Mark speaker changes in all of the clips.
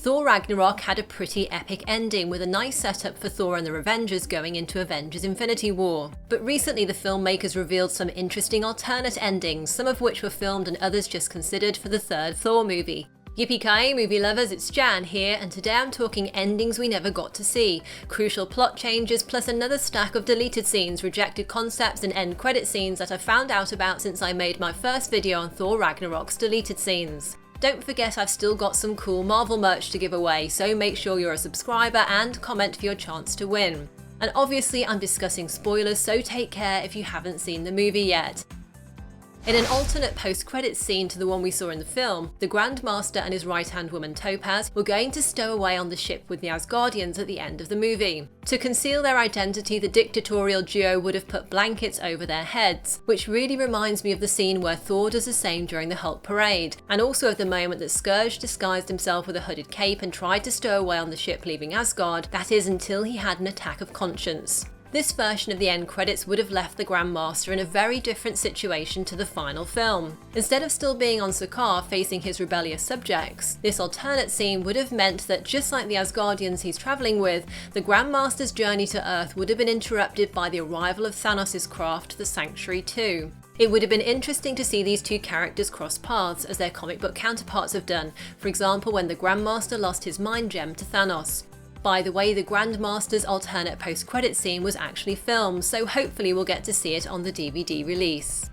Speaker 1: Thor Ragnarok had a pretty epic ending with a nice setup for Thor and the Avengers going into Avengers Infinity War. But recently the filmmakers revealed some interesting alternate endings, some of which were filmed and others just considered for the third Thor movie. Yippee-ki-yay movie lovers, it's Jan here, and today I'm talking endings we never got to see, crucial plot changes plus another stack of deleted scenes, rejected concepts and end credit scenes that I found out about since I made my first video on Thor Ragnarok's deleted scenes. Don't forget I've still got some cool Marvel merch to give away, so make sure you're a subscriber and comment for your chance to win. And obviously I'm discussing spoilers, so take care if you haven't seen the movie yet. In an alternate post-credits scene to the one we saw in the film, the Grandmaster and his right-hand woman Topaz were going to stow away on the ship with the Asgardians at the end of the movie. To conceal their identity, the dictatorial duo would have put blankets over their heads, which really reminds me of the scene where Thor does the same during the Hulk parade, and also of the moment that Scourge disguised himself with a hooded cape and tried to stow away on the ship leaving Asgard, that is until he had an attack of conscience. This version of the end credits would have left the Grandmaster in a very different situation to the final film. Instead of still being on Sakaar facing his rebellious subjects, this alternate scene would have meant that just like the Asgardians he's travelling with, the Grandmaster's journey to Earth would have been interrupted by the arrival of Thanos' craft, the Sanctuary 2. It would have been interesting to see these two characters cross paths as their comic book counterparts have done, for example when the Grandmaster lost his mind gem to Thanos. By the way, the Grandmaster's alternate post-credit scene was actually filmed, so hopefully we'll get to see it on the DVD release.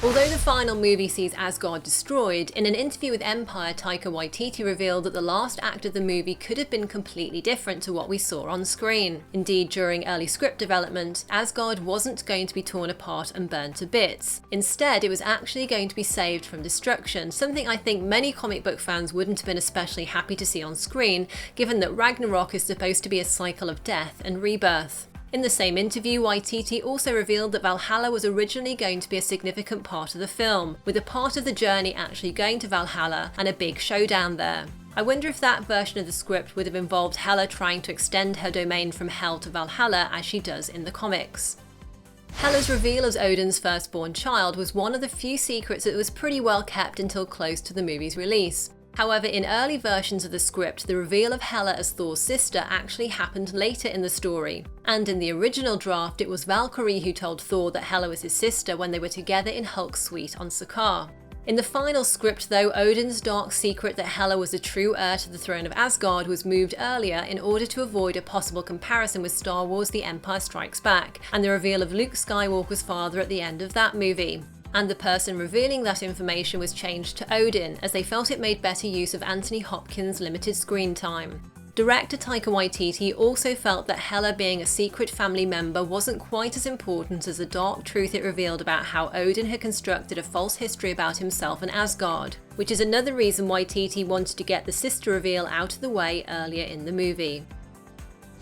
Speaker 1: Although the final movie sees Asgard destroyed, in an interview with Empire, Taika Waititi revealed that the last act of the movie could have been completely different to what we saw on screen. Indeed, during early script development, Asgard wasn't going to be torn apart and burned to bits. Instead, it was actually going to be saved from destruction, something I think many comic book fans wouldn't have been especially happy to see on screen, given that Ragnarok is supposed to be a cycle of death and rebirth. In the same interview, Waititi also revealed that Valhalla was originally going to be a significant part of the film, with a part of the journey actually going to Valhalla and a big showdown there. I wonder if that version of the script would have involved Hela trying to extend her domain from Hell to Valhalla as she does in the comics. Hela's reveal as Odin's firstborn child was one of the few secrets that was pretty well kept until close to the movie's release. However, in early versions of the script, the reveal of Hela as Thor's sister actually happened later in the story. And in the original draft, it was Valkyrie who told Thor that Hela was his sister when they were together in Hulk's suite on Sakaar. In the final script though, Odin's dark secret that Hela was the true heir to the throne of Asgard was moved earlier in order to avoid a possible comparison with Star Wars The Empire Strikes Back, and the reveal of Luke Skywalker's father at the end of that movie. And the person revealing that information was changed to Odin, as they felt it made better use of Anthony Hopkins' limited screen time. Director Taika Waititi also felt that Hela being a secret family member wasn't quite as important as the dark truth it revealed about how Odin had constructed a false history about himself and Asgard, which is another reason Waititi wanted to get the sister reveal out of the way earlier in the movie.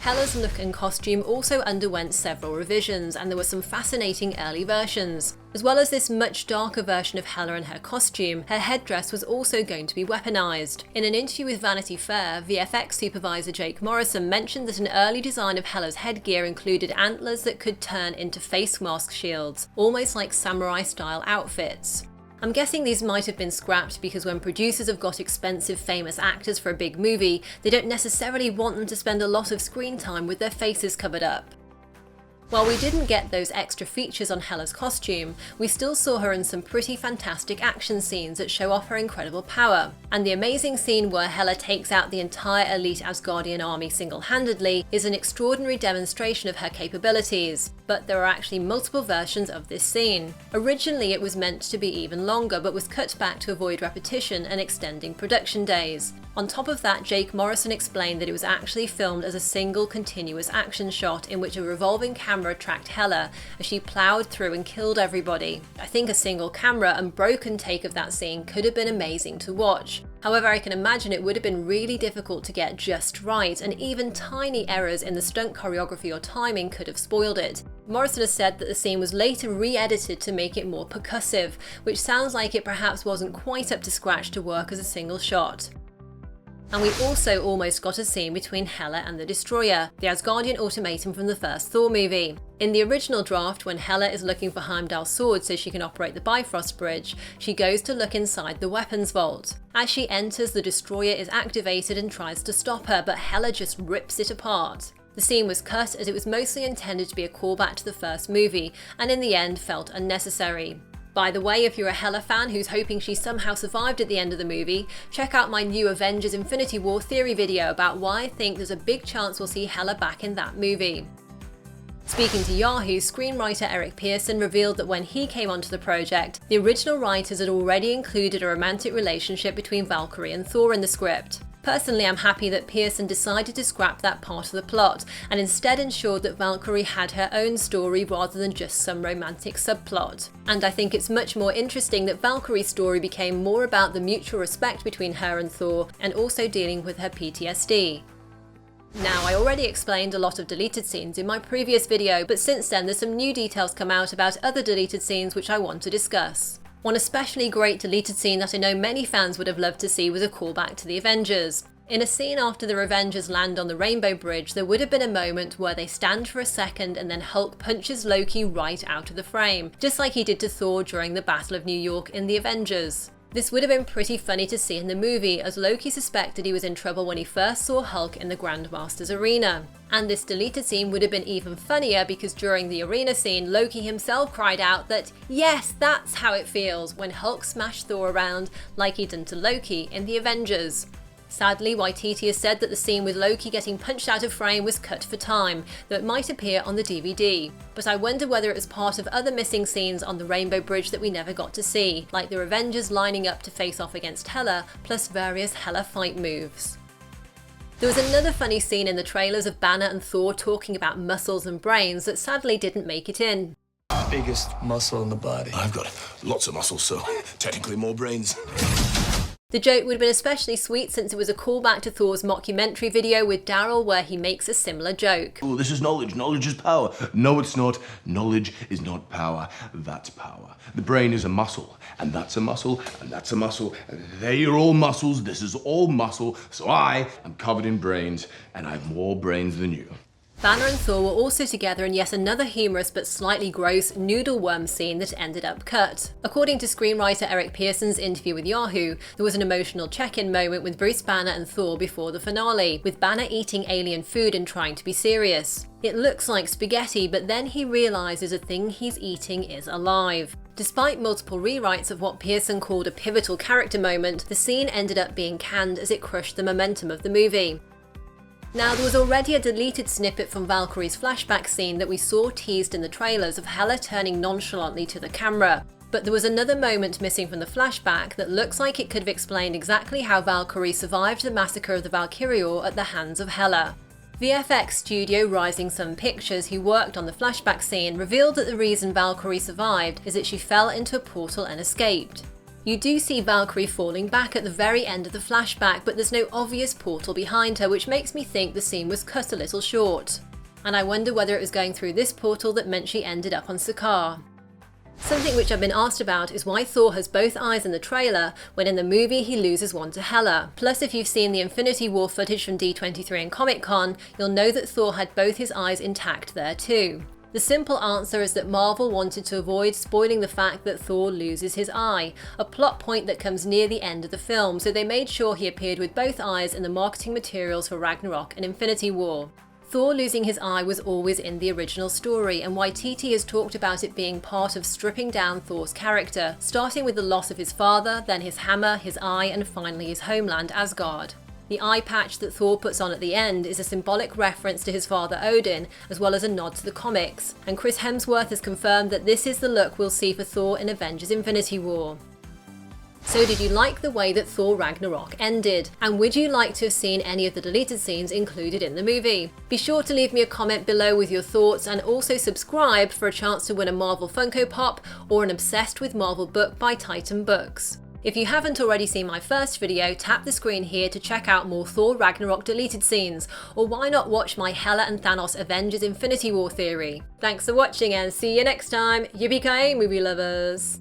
Speaker 1: Hela's look and costume also underwent several revisions, and there were some fascinating early versions. As well as this much darker version of Hela and her costume, her headdress was also going to be weaponized. In an interview with Vanity Fair, VFX supervisor Jake Morrison mentioned that an early design of Hela's headgear included antlers that could turn into face mask shields, almost like samurai-style outfits. I'm guessing these might have been scrapped because when producers have got expensive famous actors for a big movie, they don't necessarily want them to spend a lot of screen time with their faces covered up. While we didn't get those extra features on Hela's costume, we still saw her in some pretty fantastic action scenes that show off her incredible power. And the amazing scene where Hela takes out the entire elite Asgardian army single-handedly is an extraordinary demonstration of her capabilities. But there are actually multiple versions of this scene. Originally it was meant to be even longer, but was cut back to avoid repetition and extending production days. On top of that, Jake Morrison explained that it was actually filmed as a single continuous action shot in which a revolving camera tracked Hela as she ploughed through and killed everybody. I think a single camera and broken take of that scene could have been amazing to watch. However, I can imagine it would have been really difficult to get just right, and even tiny errors in the stunt choreography or timing could have spoiled it. Morrison has said that the scene was later re-edited to make it more percussive, which sounds like it perhaps wasn't quite up to scratch to work as a single shot. And we also almost got a scene between Hela and the Destroyer, the Asgardian automaton from the first Thor movie. In the original draft, when Hela is looking for Heimdall's sword so she can operate the Bifrost Bridge, she goes to look inside the weapons vault. As she enters, the destroyer is activated and tries to stop her, but Hela just rips it apart. The scene was cut as it was mostly intended to be a callback to the first movie, and in the end felt unnecessary. By the way, if you're a Hela fan who's hoping she somehow survived at the end of the movie, check out my new Avengers Infinity War theory video about why I think there's a big chance we'll see Hela back in that movie. Speaking to Yahoo, screenwriter Eric Pearson revealed that when he came onto the project, the original writers had already included a romantic relationship between Valkyrie and Thor in the script. Personally, I'm happy that Pearson decided to scrap that part of the plot and instead ensured that Valkyrie had her own story rather than just some romantic subplot. And I think it's much more interesting that Valkyrie's story became more about the mutual respect between her and Thor and also dealing with her PTSD. Now, I already explained a lot of deleted scenes in my previous video, but since then there's some new details come out about other deleted scenes which I want to discuss. One especially great deleted scene that I know many fans would have loved to see was a callback to the Avengers. In a scene after the Avengers land on the Rainbow Bridge, there would have been a moment where they stand for a second and then Hulk punches Loki right out of the frame, just like he did to Thor during the Battle of New York in the Avengers. This would have been pretty funny to see in the movie, as Loki suspected he was in trouble when he first saw Hulk in the Grandmaster's arena. And this deleted scene would have been even funnier because during the arena scene, Loki himself cried out that, yes, that's how it feels when Hulk smashed Thor around like he'd done to Loki in the Avengers. Sadly, Waititi has said that the scene with Loki getting punched out of frame was cut for time, though it might appear on the DVD. But I wonder whether it was part of other missing scenes on the Rainbow Bridge that we never got to see, like the Avengers lining up to face off against Hela, plus various Hela fight moves. There was another funny scene in the trailers of Banner and Thor talking about muscles and brains that sadly didn't make it in.
Speaker 2: Biggest muscle in the body.
Speaker 3: I've got lots of muscles, so technically more brains.
Speaker 1: The joke would have been especially sweet since it was a callback to Thor's mockumentary video with Daryl where he makes a similar joke.
Speaker 3: Oh, this is knowledge. Knowledge is power. No, it's not. Knowledge is not power. That's power. The brain is a muscle, and that's a muscle, and that's a muscle. They are all muscles. This is all muscle. So I am covered in brains, and I have more brains than you.
Speaker 1: Banner and Thor were also together in yet another humorous but slightly gross noodle worm scene that ended up cut. According to screenwriter Eric Pearson's interview with Yahoo, there was an emotional check-in moment with Bruce Banner and Thor before the finale, with Banner eating alien food and trying to be serious. It looks like spaghetti, but then he realises the thing he's eating is alive. Despite multiple rewrites of what Pearson called a pivotal character moment, the scene ended up being canned as it crushed the momentum of the movie. Now, there was already a deleted snippet from Valkyrie's flashback scene that we saw teased in the trailers of Hela turning nonchalantly to the camera. But there was another moment missing from the flashback that looks like it could have explained exactly how Valkyrie survived the massacre of the Valkyrior at the hands of Hela. VFX studio Rising Sun Pictures, who worked on the flashback scene, revealed that the reason Valkyrie survived is that she fell into a portal and escaped. You do see Valkyrie falling back at the very end of the flashback, but there's no obvious portal behind her, which makes me think the scene was cut a little short. And I wonder whether it was going through this portal that meant she ended up on Sakaar. Something which I've been asked about is why Thor has both eyes in the trailer, when in the movie he loses one to Hela. Plus, if you've seen the Infinity War footage from D23 and Comic Con, you'll know that Thor had both his eyes intact there too. The simple answer is that Marvel wanted to avoid spoiling the fact that Thor loses his eye, a plot point that comes near the end of the film, so they made sure he appeared with both eyes in the marketing materials for Ragnarok and Infinity War. Thor losing his eye was always in the original story, and Waititi has talked about it being part of stripping down Thor's character, starting with the loss of his father, then his hammer, his eye, and finally his homeland, Asgard. The eye patch that Thor puts on at the end is a symbolic reference to his father Odin, as well as a nod to the comics, and Chris Hemsworth has confirmed that this is the look we'll see for Thor in Avengers Infinity War. So did you like the way that Thor Ragnarok ended? And would you like to have seen any of the deleted scenes included in the movie? Be sure to leave me a comment below with your thoughts, and also subscribe for a chance to win a Marvel Funko Pop or an Obsessed with Marvel book by Titan Books. If you haven't already seen my first video, tap the screen here to check out more Thor Ragnarok deleted scenes, or why not watch my Hela and Thanos Avengers Infinity War theory. Thanks for watching and see you next time. Yippee-ki-yay, movie lovers!